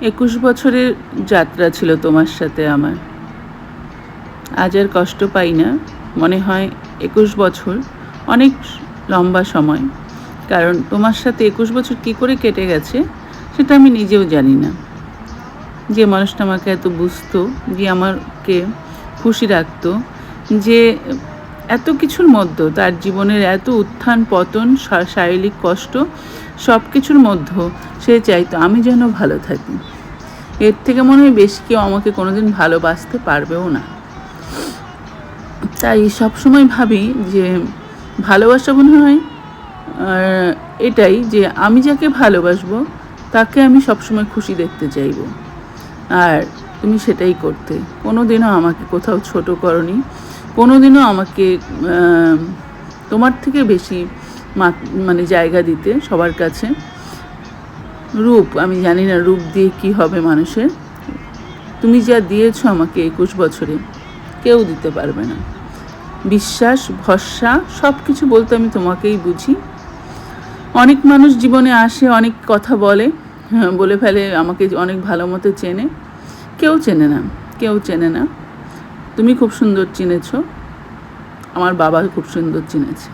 21 বছরের যাত্রা ছিল তোমার সাথে আমার। আজ আর কষ্ট পাই না, মনে হয় 21 বছর অনেক লম্বা সময়। কারণ তোমার সাথে 21 বছর কী করে কেটে গেছে সেটা আমি নিজেও জানি না। যে মানুষটা আমাকে এত বুঝতো, যে আমাকে খুশি রাখতো, যে এত কিছুর মধ্যে তার জীবনের এত উত্থান পতন, শারীরিক কষ্ট, সব কিছুর মধ্যেও সে চাইতো আমি যেন ভালো থাকি। এর থেকে মনে হয় বেশি কেউ আমাকে কোনোদিন ভালোবাসতে পারবেও না। তাই সবসময় ভাবি যে ভালোবাসা মনে হয় এটাই, যে আমি যাকে ভালোবাসবো তাকে আমি সবসময় খুশি দেখতে চাইবো। আর তুমি সেটাই করতে। কোনো দিনও আমাকে কোথাও ছোট করনি, কোনো দিনও আমাকে তোমার থেকে বেশি মানে জায়গা দিতে সবার কাছে। রূপ, আমি জানি না রূপ দিয়ে কী হবে মানুষের। তুমি যা দিয়েছো আমাকে 21 বছরে কেউ দিতে পারবে না। বিশ্বাস, ভরসা, সব কিছু বলতে আমি তোমাকেই বুঝি। অনেক মানুষ জীবনে আসে, অনেক কথা বলে, বলে ফেলে আমাকে অনেক ভালো মতো চেনে। কেউ চেনে না, কেউ চেনে না। তুমি খুব সুন্দর চিনেছো, আমার বাবা খুব সুন্দর চিনেছে।